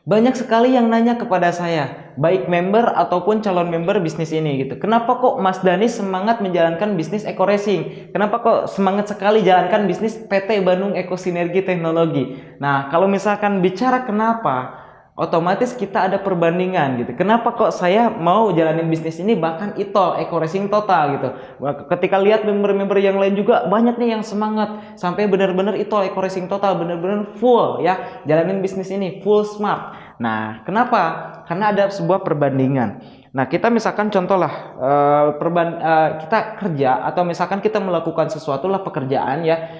Banyak sekali yang nanya kepada saya, baik member ataupun calon member bisnis ini gitu. Kenapa kok Mas Dani semangat menjalankan bisnis Eco Racing? Kenapa kok semangat sekali jalankan bisnis PT Bandung Eko Sinergi Teknologi? Nah, kalau misalkan bicara kenapa, otomatis kita ada perbandingan gitu. Kenapa kok saya mau jalanin bisnis ini bahkan ITOL, Eco Racing total gitu. Ketika lihat member-member yang lain juga banyak nih yang semangat sampai benar-benar ITOL, Eco Racing total, benar-benar full ya jalanin bisnis ini full smart. Nah, kenapa? Karena ada sebuah perbandingan. Nah, kita misalkan contohlah kita kerja atau misalkan kita melakukan sesuatu lah pekerjaan ya,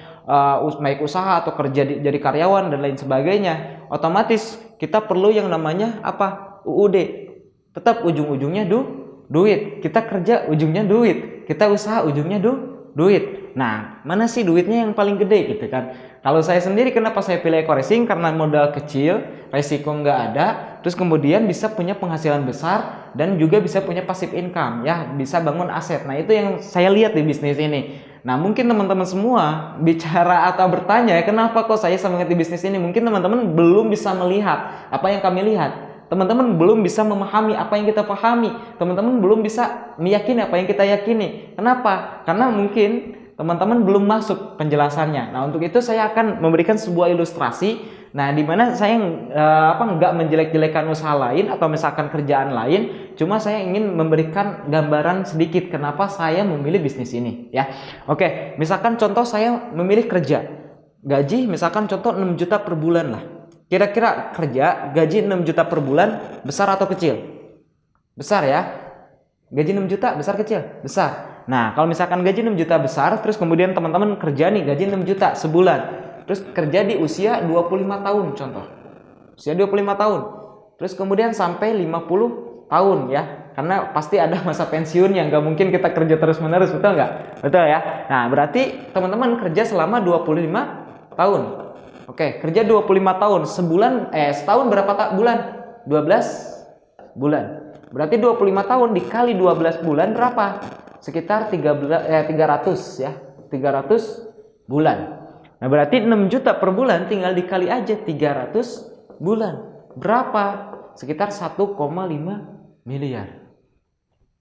baik usaha atau kerja jadi karyawan dan lain sebagainya. Otomatis kita perlu yang namanya apa? UUD. Tetap ujung-ujungnya duit. Kita kerja ujungnya duit. Kita usaha ujungnya duit. Nah, mana sih duitnya yang paling gede gitu kan? Kalau saya sendiri kenapa saya pilih Eco Racing? Karena modal kecil, resiko nggak ada, terus kemudian bisa punya penghasilan besar dan juga bisa punya passive income ya, bisa bangun aset. Nah, itu yang saya lihat di bisnis ini. Nah, mungkin teman-teman semua bicara atau bertanya, kenapa kok saya semangat di bisnis ini? Mungkin teman-teman belum bisa melihat apa yang kami lihat. Teman-teman belum bisa memahami apa yang kita pahami. Teman-teman belum bisa meyakini apa yang kita yakini. Kenapa? Karena mungkin teman-teman belum masuk penjelasannya. Nah, untuk itu saya akan memberikan sebuah ilustrasi. Nah, di mana saya nggak menjelek-jelekan usaha lain atau misalkan kerjaan lain, cuma saya ingin memberikan gambaran sedikit kenapa saya memilih bisnis ini, ya. Oke, misalkan contoh saya memilih kerja, gaji misalkan contoh 6 juta per bulan lah. Kira-kira kerja gaji 6 juta per bulan besar atau kecil? Besar ya. Gaji 6 juta besar kecil? Besar. Nah, kalau misalkan gaji 6 juta besar, terus kemudian teman-teman kerja nih gaji 6 juta sebulan. Terus kerja di usia 25 tahun contoh. Usia 25 tahun. Terus kemudian sampai 50 tahun ya. Karena pasti ada masa pensiun yang nggak mungkin kita kerja terus-menerus, betul nggak? Betul ya. Nah, berarti teman-teman kerja selama 25 tahun. Oke, kerja 25 tahun. Setahun berapa bulan? 12 bulan. Berarti 25 tahun dikali 12 bulan berapa? Sekitar 300 ya. 300 bulan. Nah, berarti 6 juta per bulan tinggal dikali aja 300 bulan. Berapa? Sekitar 1,5 miliar.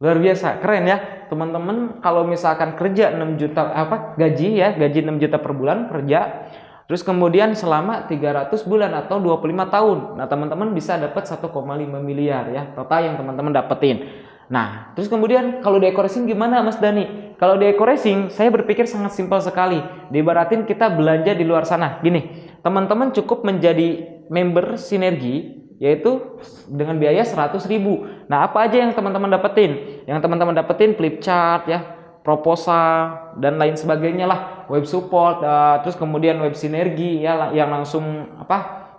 Luar biasa, keren ya. Teman-teman kalau misalkan kerja 6 juta gaji 6 juta per bulan kerja, terus kemudian selama 300 bulan atau 25 tahun. Nah, teman-teman bisa dapat 1,5 miliar ya, total yang teman-teman dapetin. Nah, terus kemudian kalau di Eco Racing gimana Mas Dani? Kalau di Eco Racing saya berpikir sangat simpel sekali. Diibaratin kita belanja di luar sana. Gini, teman-teman cukup menjadi member sinergi yaitu dengan biaya 100.000. Nah, apa aja yang teman-teman dapetin? Yang teman-teman dapetin flip chart ya, proposal dan lain sebagainya lah, web support, terus kemudian web sinergi ya yang langsung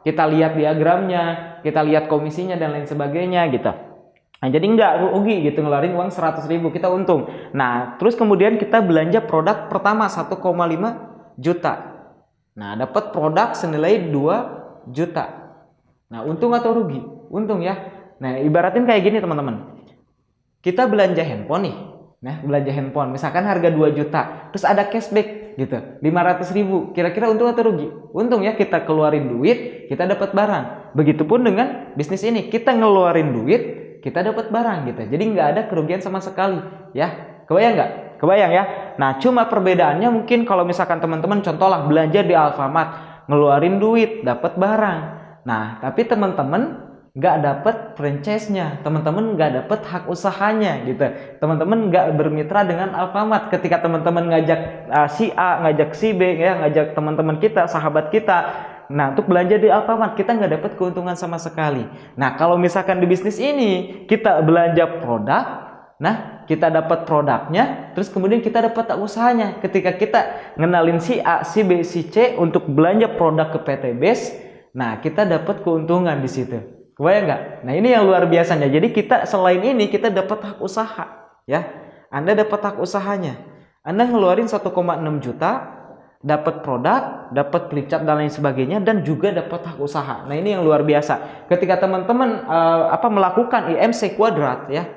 kita lihat diagramnya, kita lihat komisinya dan lain sebagainya gitu. Nah, jadi nggak rugi gitu ngeluarin uang 100.000, kita untung. Nah, terus kemudian kita belanja produk pertama 1,5 juta. Nah, dapat produk senilai 2 juta. Nah, untung atau rugi? Untung ya. Nah, ibaratin kayak gini teman-teman. Kita belanja handphone nih. Nah, belanja handphone misalkan harga 2 juta, terus ada cashback gitu, 500.000. Kira-kira untung atau rugi? Untung ya, kita keluarin duit, kita dapat barang. Begitupun dengan bisnis ini, kita ngeluarin duit, kita dapat barang gitu. Jadi nggak ada kerugian sama sekali ya. Kebayang nggak? Kebayang ya. Nah, cuma perbedaannya mungkin kalau misalkan teman-teman contohlah belanja di Alfamart, ngeluarin duit, dapat barang. Nah, tapi teman-teman nggak dapat franchise-nya, teman-teman nggak dapat hak usahanya gitu. Teman-teman nggak bermitra dengan Alfamart. Ketika teman-teman ngajak si A, ngajak si B ya, ngajak teman-teman kita, sahabat kita, nah untuk belanja di Alfamart kita nggak dapat keuntungan sama sekali. Nah, kalau misalkan di bisnis ini kita belanja produk, nah kita dapat produknya, terus kemudian kita dapat hak usahanya. Ketika kita ngenalin si A, si B, si C untuk belanja produk ke PT Base, nah kita dapat keuntungan di situ. Kebayang nggak? Nah, ini yang luar biasanya. Jadi kita selain ini kita dapat hak usaha ya. Anda dapat hak usahanya. Anda ngeluarin 1,6 juta, dapat produk, dapat flip chart dan lain sebagainya, dan juga dapat hak usaha. Nah, ini yang luar biasa. Ketika teman-teman melakukan IMC kuadrat ya,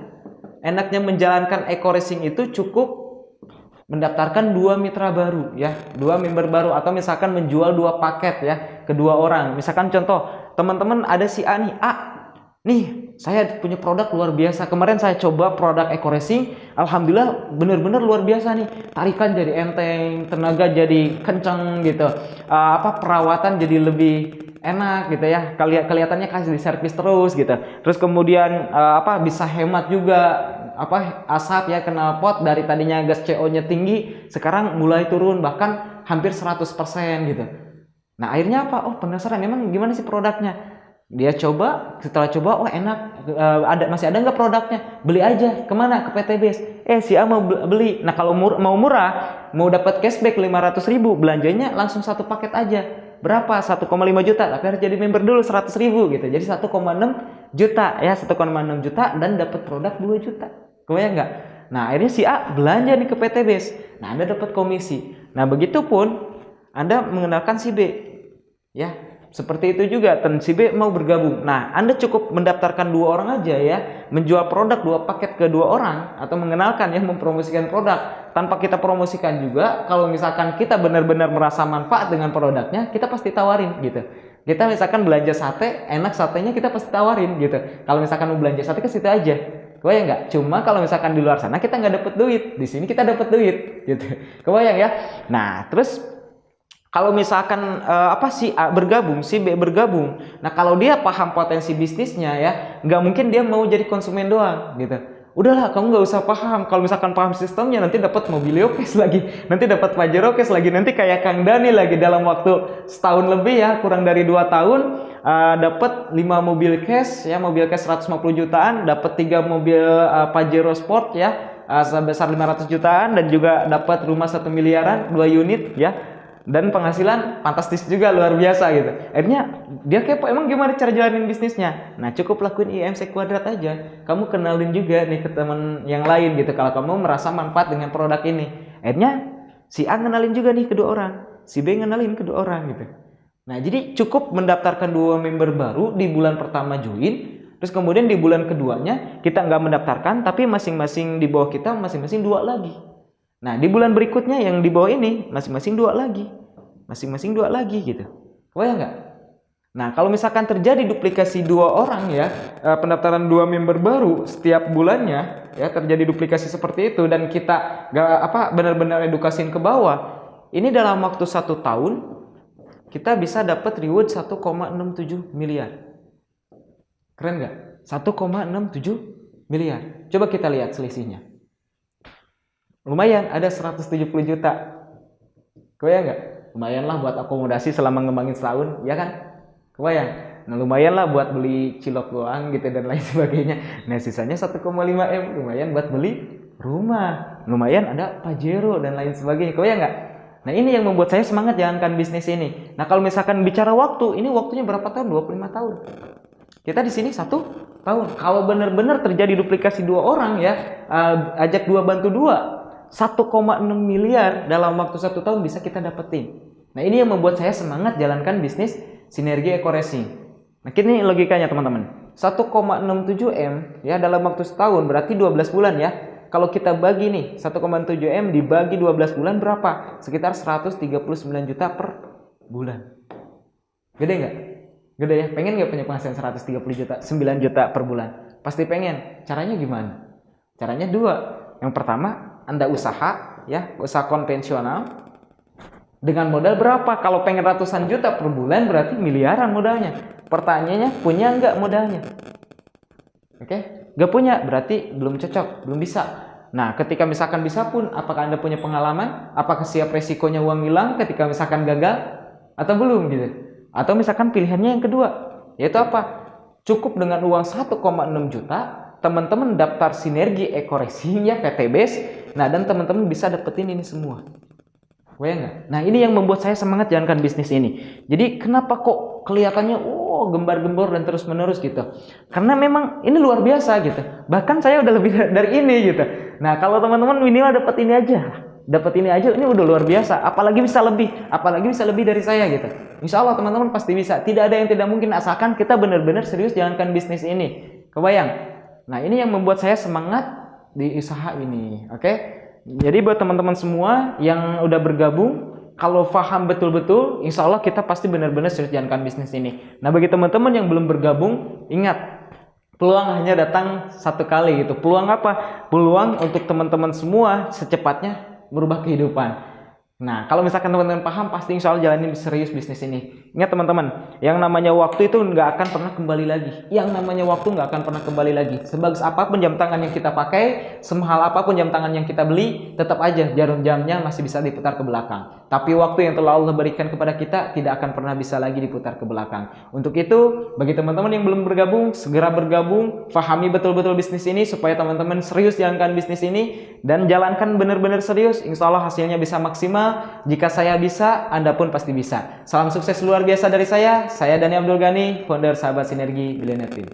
enaknya menjalankan Eco Racing itu cukup mendaftarkan 2 mitra baru ya, 2 member baru, atau misalkan menjual 2 paket ya ke 2 orang. Misalkan contoh teman-teman ada si A nih, nih saya punya produk luar biasa, kemarin saya coba produk eco racing, alhamdulillah bener-bener luar biasa nih, tarikan jadi enteng, tenaga jadi kenceng gitu, perawatan jadi lebih enak gitu ya, kelihatannya kasih di servis terus gitu, terus kemudian bisa hemat juga asap ya, knalpot dari tadinya gas CO-nya tinggi sekarang mulai turun bahkan hampir 100% gitu. Nah akhirnya apa? Oh penasaran, emang gimana sih produknya? Dia coba, setelah coba, oh enak, masih ada nggak produknya? Beli aja, kemana? Ke PT Base. Si A mau beli. Nah kalau mau murah, mau dapat cashback 500.000, belanjanya langsung satu paket aja. Berapa? 1,5 juta, tapi harus jadi member dulu 100.000 gitu. Jadi 1,6 juta ya, 1,6 juta dan dapat produk 2 juta. Kebayang nggak? Nah akhirnya si A belanja nih ke PT Base. Nah Anda dapat komisi. Nah begitupun Anda mengenalkan si B, ya. Seperti itu juga, dan si B mau bergabung. Nah, Anda cukup mendaftarkan 2 orang aja ya, menjual produk 2 paket ke 2 orang, atau mengenalkan ya, mempromosikan produk. Tanpa kita promosikan juga, kalau misalkan kita benar-benar merasa manfaat dengan produknya, kita pasti tawarin gitu. Kita misalkan belanja sate, enak satenya, kita pasti tawarin gitu. Kalau misalkan mau belanja sate ke situ aja. Kebayang nggak? Cuma kalau misalkan di luar sana kita nggak dapet duit, di sini kita dapet duit gitu. Kebayang ya? Nah, terus kalau misalkan si A bergabung, si B bergabung, nah kalau dia paham potensi bisnisnya ya, nggak mungkin dia mau jadi konsumen doang gitu. Udahlah, kamu nggak usah paham. Kalau misalkan paham sistemnya, nanti dapat mobil cash lagi, nanti dapat Pajero cash lagi, nanti kayak Kang Dani lagi dalam waktu setahun lebih ya, kurang dari 2 tahun, dapat 5 mobil cash ya, mobil cash 150 jutaan, dapat 3 mobil Pajero Sport ya, sebesar 500 jutaan, dan juga dapat rumah 1 miliaran 2 unit ya. Dan penghasilan fantastis juga, luar biasa gitu. Akhirnya dia kepo, emang gimana cara jalanin bisnisnya? Nah cukup lakuin IMC Kuadrat aja. Kamu kenalin juga nih ke teman yang lain gitu, kalau kamu merasa manfaat dengan produk ini. Akhirnya si A ngenalin juga nih ke 2 orang, si B ngenalin ke 2 orang gitu. Nah jadi cukup mendaftarkan 2 member baru di bulan pertama join, terus kemudian di bulan keduanya kita nggak mendaftarkan, tapi masing-masing di bawah kita masing-masing 2 lagi. Nah di bulan berikutnya yang di bawah ini masing-masing 2 lagi, masing-masing 2 lagi gitu. Kebayang nggak? Nah kalau misalkan terjadi duplikasi 2 orang ya, pendaftaran 2 member baru setiap bulannya ya, terjadi duplikasi seperti itu, dan kita benar-benar edukasiin ke bawah, ini dalam waktu 1 tahun kita bisa dapat reward 1,67 miliar. Keren nggak? 1,67 miliar. Coba kita lihat selisihnya. Lumayan, ada 170 juta. Kebayang nggak? Lumayan lah buat akomodasi selama ngembangin setahun, ya kan? Kebayang? Nah lumayan lah buat beli cilok doang gitu dan lain sebagainya. Nah sisanya 1,5 M, lumayan buat beli rumah. Lumayan ada Pajero dan lain sebagainya. Kebayang nggak? Nah ini yang membuat saya semangat jalankan bisnis ini. Nah kalau misalkan bicara waktu, ini waktunya berapa tahun? 25 tahun. Kita di sini 1 tahun. Kalau benar-benar terjadi duplikasi 2 orang ya, ajak 2 bantu 2. 1,6 miliar dalam waktu 1 tahun bisa kita dapetin. Nah ini yang membuat saya semangat jalankan bisnis Sinergi Eco Racing. Nah ini logikanya teman-teman, 1,67 M ya dalam waktu setahun berarti 12 bulan ya. Kalau kita bagi nih 1,7 M dibagi 12 bulan berapa? Sekitar 139 juta per bulan. Gede nggak? Gede ya? Pengen nggak punya penghasilan 130 juta, 9 juta per bulan? Pasti pengen. Caranya gimana? Caranya 2. Yang pertama, Anda usaha ya, usaha konvensional dengan modal berapa? Kalau pengen ratusan juta per bulan berarti miliaran modalnya. Pertanyaannya, punya nggak modalnya? Oke, nggak punya berarti belum cocok, belum bisa. Nah, ketika misalkan bisa pun, apakah Anda punya pengalaman? Apakah siap resikonya uang hilang ketika misalkan gagal atau belum gitu? Atau misalkan pilihannya yang kedua, yaitu apa? Cukup dengan uang 1,6 juta, teman-teman daftar Sinergi Eco Racing ya, PT Base. Nah, dan teman-teman bisa dapetin ini semua. Nggak? Nah, ini yang membuat saya semangat jalankan bisnis ini. Jadi, kenapa kok kelihatannya gembar-gembor dan terus-menerus gitu? Karena memang ini luar biasa gitu. Bahkan saya udah lebih dari ini gitu. Nah, kalau teman-teman minimal dapat ini aja, ini udah luar biasa. Apalagi bisa lebih dari saya gitu. Insya Allah teman-teman pasti bisa. Tidak ada yang tidak mungkin asalkan kita benar-benar serius jalankan bisnis ini. Kebayang? Nah, ini yang membuat saya semangat di usaha ini, oke? Jadi buat teman-teman semua yang udah bergabung, kalau paham betul-betul, insya Allah kita pasti benar-benar serius jalankan bisnis ini. Nah, bagi teman-teman yang belum bergabung, ingat, peluang hanya datang satu kali gitu. Peluang apa? Peluang untuk teman-teman semua secepatnya merubah kehidupan. Nah, kalau misalkan teman-teman paham, pasti insya Allah jalanin serius bisnis ini. Ingat teman-teman, yang namanya waktu itu nggak akan pernah kembali lagi. Yang namanya waktu nggak akan pernah kembali lagi. Sebagus apapun jam tangan yang kita pakai, semahal apapun jam tangan yang kita beli, tetap aja jarum jamnya masih bisa diputar ke belakang. Tapi waktu yang telah Allah berikan kepada kita tidak akan pernah bisa lagi diputar ke belakang. Untuk itu, bagi teman-teman yang belum bergabung, segera bergabung, pahami betul-betul bisnis ini supaya teman-teman serius jalankan bisnis ini dan jalankan benar-benar serius. Insya Allah hasilnya bisa maksimal. Jika saya bisa, Anda pun pasti bisa. Salam sukses luar biasa dari saya Dani Abdul Ghani, founder Sahabat Sinergi Billionaire Team.